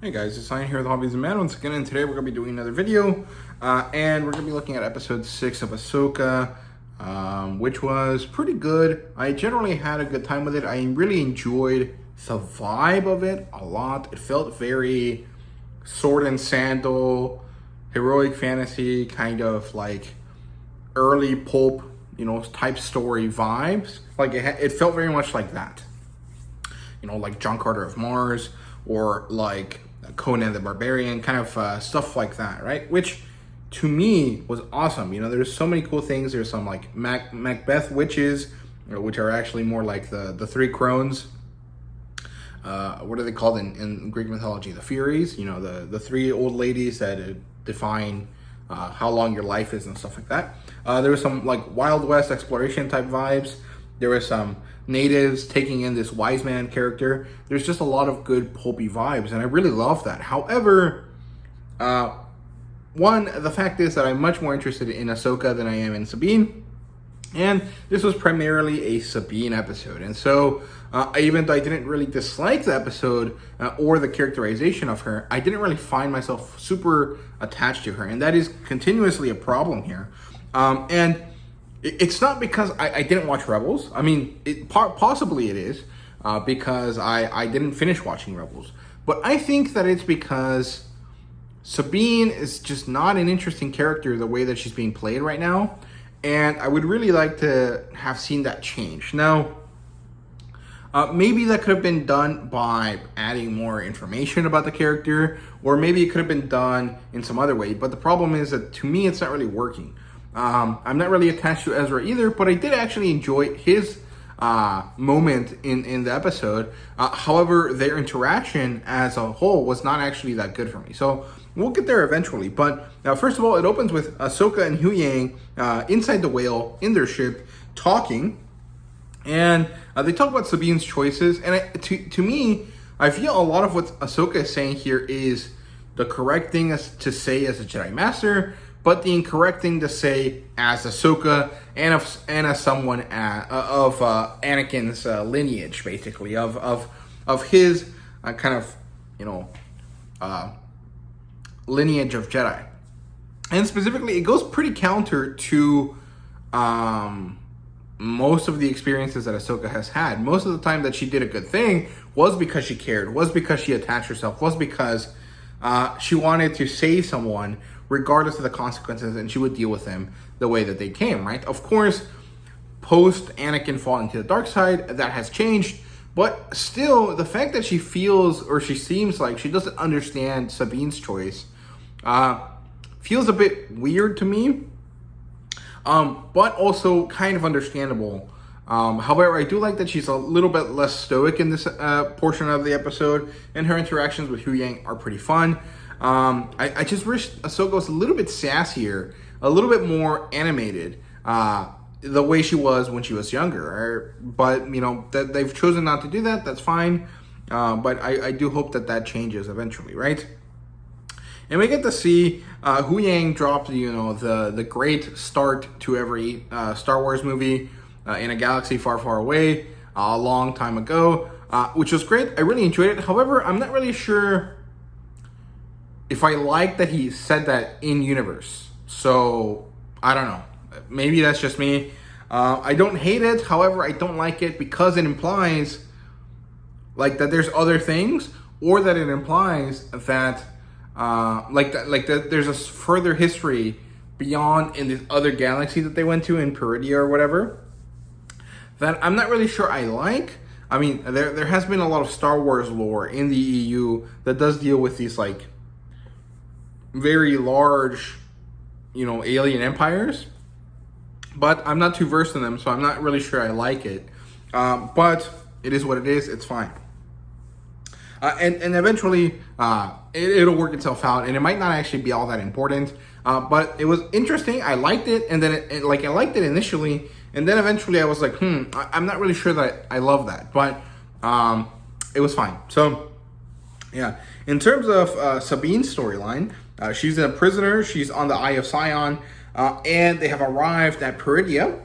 Hey guys, it's Ryan here with HobbiesofaMan once again, and today we're going to be doing another video, and we're going to be looking at episode 6 of Ahsoka, which was pretty good. I generally had a good time with it. I really enjoyed the vibe of it a lot. It felt very sword and sandal, heroic fantasy, kind of like early pulp, type story vibes. Like it felt very much like that. Like John Carter of Mars, or like Conan the Barbarian, kind of stuff like that, right? Which to me was awesome. There's so many cool things. There's some like Macbeth witches, which are actually more like the three crones. What are they called in Greek mythology? The Furies. The three old ladies that define how long your life is and stuff like that. There was some like Wild West exploration type vibes. There was some natives taking in this wise man character. There's just a lot of good pulpy vibes, and I really love that. However, the fact is that I'm much more interested in Ahsoka than I am in Sabine, and this was primarily a Sabine episode. And so, even though I didn't really dislike the episode or the characterization of her, I didn't really find myself super attached to her, and that is continuously a problem here. And it's not because I didn't watch Rebels. I mean, possibly it is because I didn't finish watching Rebels. But I think that it's because Sabine is just not an interesting character the way that she's being played right now. And I would really like to have seen that change. Now, maybe that could have been done by adding more information about the character, or maybe it could have been done in some other way. But the problem is that to me, it's not really working. I'm not really attached to Ezra either, but I did actually enjoy his moment in the episode. However, their interaction as a whole was not actually that good for me. So we'll get there eventually. But first of all, it opens with Ahsoka and Huyang inside the whale in their ship talking. And they talk about Sabine's choices. And to me, I feel a lot of what Ahsoka is saying here is the correct thing to say as a Jedi Master, but the incorrect thing to say as Ahsoka and as someone of Anakin's lineage, basically of his kind of lineage of Jedi. And specifically, it goes pretty counter to most of the experiences that Ahsoka has had. Most of the time that she did a good thing was because she cared, was because she attached herself, was because she wanted to save someone regardless of the consequences, and she would deal with them the way that they came, right? Of course, post Anakin falling to the dark side, that has changed, but still, the fact that she feels, or she seems like she doesn't understand Sabine's choice, feels a bit weird to me, but also kind of understandable. However, I do like that she's a little bit less stoic in this portion of the episode, and her interactions with Huyang are pretty fun. I just wish Ahsoka was a little bit sassier, a little bit more animated, the way she was when she was younger. But, that they've chosen not to do that, that's fine. But I do hope that changes eventually, right? And we get to see Huyang drop, the great start to every Star Wars movie in a galaxy far, far away a long time ago, which was great. I really enjoyed it. However, I'm not really sure if I like that he said that in universe. So I don't know. Maybe that's just me. I don't hate it. However, I don't like it because it implies like that there's other things, or that it implies that that there's a further history beyond in this other galaxy that they went to in Peridia or whatever, that I'm not really sure I like. I mean, there has been a lot of Star Wars lore in the EU that does deal with these like very large, alien empires, but I'm not too versed in them, so I'm not really sure I like it. But it is what it is. It's fine. And eventually, it'll work itself out, and it might not actually be all that important. But it was interesting. I liked it, and then I liked it initially, and then eventually I was like, I'm not really sure that I love that, but it was fine. So, yeah. In terms of Sabine's storyline, she's a prisoner. She's on the Eye of Sion, and they have arrived at Peridia,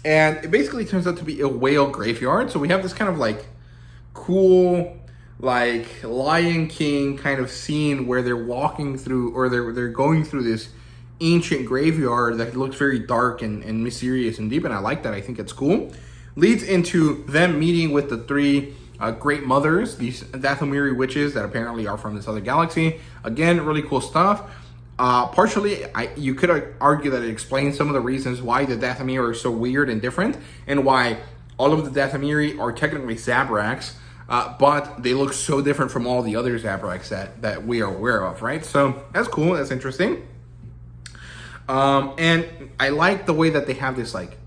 and it basically turns out to be a whale graveyard. So we have this kind of like cool like Lion King kind of scene where they're walking through, or they're going through this ancient graveyard that looks very dark and mysterious and deep, and I like that. I think it's cool. Leads into them meeting with the three great mothers, these Dathomiri witches that apparently are from this other galaxy. Again, really cool stuff. Partially, you could argue that it explains some of the reasons why the Dathomiri are so weird and different, and why all of the Dathomiri are technically Zabraks, but they look so different from all the other Zabraks that we are aware of, right? So that's cool, that's interesting. And I like the way that they have this like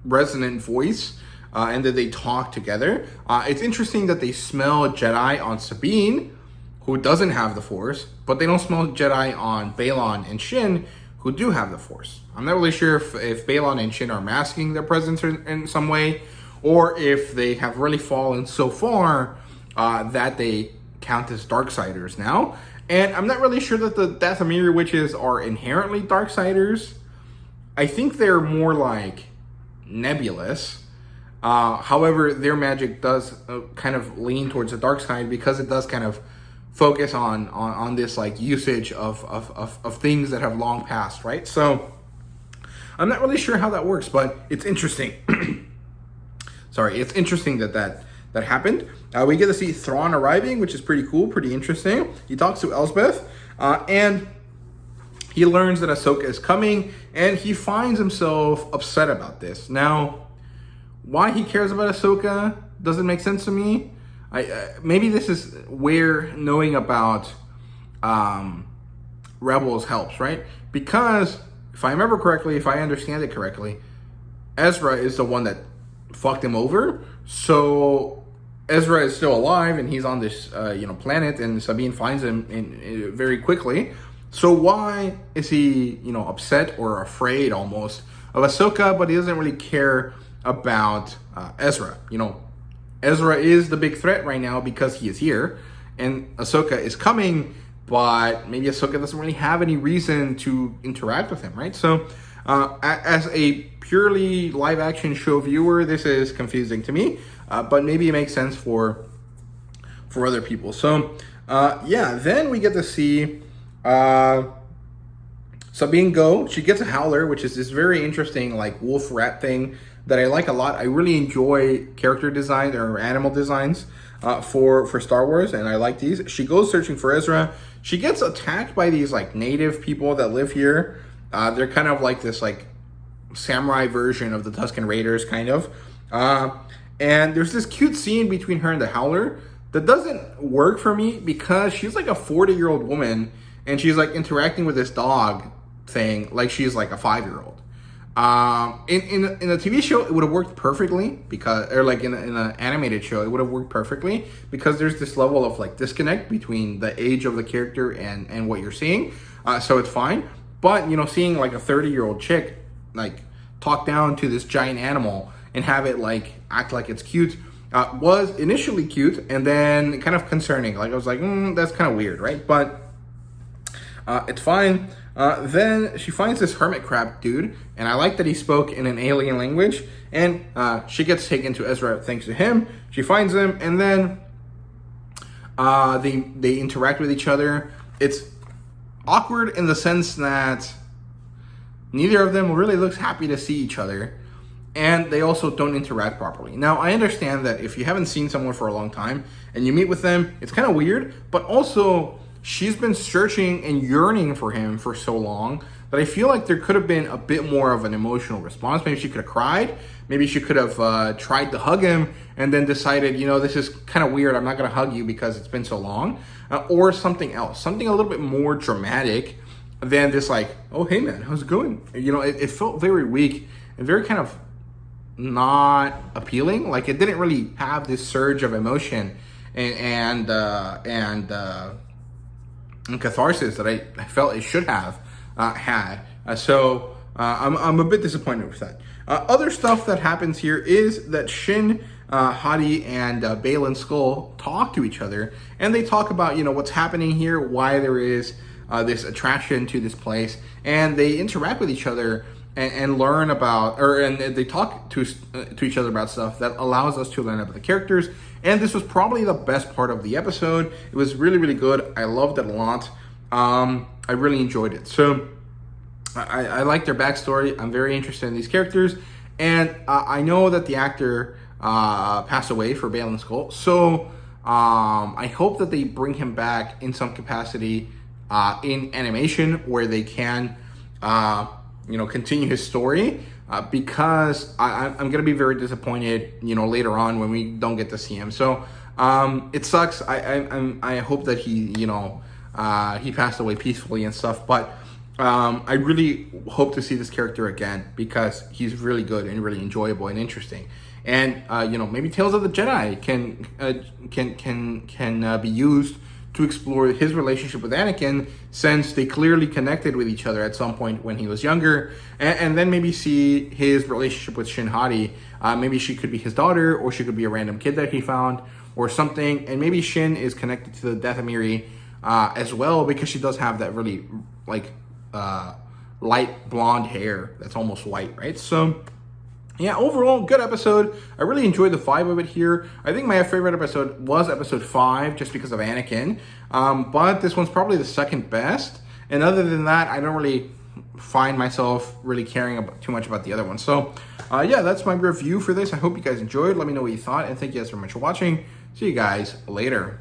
resonant voice, and that they talk together. It's interesting that they smell Jedi on Sabine, who doesn't have the Force, but they don't smell Jedi on Balon and Shin, who do have the Force. I'm not really sure if Balon and Shin are masking their presence in some way, or if they have really fallen so far that they count as Darksiders now. And I'm not really sure that the Dathomiri witches are inherently Darksiders. I think they're more like nebulous. However, their magic does kind of lean towards the dark side, because it does kind of focus on this like usage of things that have long passed, right? So I'm not really sure how that works, but it's interesting. Sorry, it's interesting that happened. We get to see Thrawn arriving, which is pretty cool, pretty interesting. He talks to Elsbeth, and he learns that Ahsoka is coming, and he finds himself upset about this. Now, why he cares about Ahsoka doesn't make sense to me. Maybe this is where knowing about Rebels helps, right? Because if I remember correctly, if I understand it correctly, Ezra is the one that fucked him over. So Ezra is still alive, and he's on this planet, and Sabine finds him very quickly. So why is he upset or afraid almost of Ahsoka, but he doesn't really care about Ezra? Ezra is the big threat right now because he is here, and Ahsoka is coming, but maybe Ahsoka doesn't really have any reason to interact with him, right? So as a purely live action show viewer, this is confusing to me, but maybe it makes sense for other people. So then we get to see Sabine go. She gets a howler, which is this very interesting like wolf rat thing that I like a lot. I really enjoy character design or animal designs for Star Wars, and I like these. She goes searching for Ezra. She gets attacked by these like native people that live here. They're kind of like this like samurai version of the Tusken Raiders, kind of. And there's this cute scene between her and the howler that doesn't work for me, because she's like a 40-year-old woman, and she's like interacting with this dog thing like she's like a 5-year-old. In a TV show, it would have worked perfectly, because, or like in an animated show, it would have worked perfectly, because there's this level of like disconnect between the age of the character and what you're seeing. So it's fine. But seeing like a 30-year-old chick like talk down to this giant animal and have it like act like it's cute was initially cute, and then kind of concerning. Like I was like, that's kind of weird, right? But it's fine. Then she finds this hermit crab dude, and I like that he spoke in an alien language, and she gets taken to Ezra thanks to him. She finds him, and then they interact with each other. It's awkward in the sense that neither of them really looks happy to see each other, and they also don't interact properly. Now, I understand that if you haven't seen someone for a long time and you meet with them, it's kind of weird, but also she's been searching and yearning for him for so long that I feel like there could have been a bit more of an emotional response. Maybe she could have cried. Maybe she could have tried to hug him and then decided, this is kind of weird. I'm not going to hug you because it's been so long. Or something else. Something a little bit more dramatic than this like, oh, hey, man, how's it going? It felt very weak and very kind of not appealing. Like it didn't really have this surge of emotion and catharsis that I felt it should have had. So I'm a bit disappointed with that. Other stuff that happens here is that Shin, Hadi, and Baylan Skull talk to each other, and they talk about what's happening here, why there is this attraction to this place, and they interact with each other and learn about, and they talk to each other about stuff that allows us to learn about the characters And this was probably the best part of the episode. It was really, really good. I loved it a lot. I really enjoyed it. So I like their backstory. I'm very interested in these characters. And I know that the actor passed away for Balin Skull. So I hope that they bring him back in some capacity in animation where they can, continue his story. Because I'm going to be very disappointed, later on when we don't get to see him. So it sucks. I hope that he passed away peacefully and stuff. But I really hope to see this character again because he's really good and really enjoyable and interesting. And maybe Tales of the Jedi can be used to explore his relationship with Anakin, since they clearly connected with each other at some point when he was younger, and then maybe see his relationship with Shin Hati. Maybe she could be his daughter, or she could be a random kid that he found, or something. And maybe Shin is connected to the Dathomiri as well, because she does have that really light blonde hair that's almost white, right? So yeah, overall, good episode. I really enjoyed the vibe of it here. I think my favorite episode was episode 5, just because of Anakin. But this one's probably the second best. And other than that, I don't really find myself really caring too much about the other one. So, yeah, that's my review for this. I hope you guys enjoyed. Let me know what you thought. And thank you guys very much for watching. See you guys later.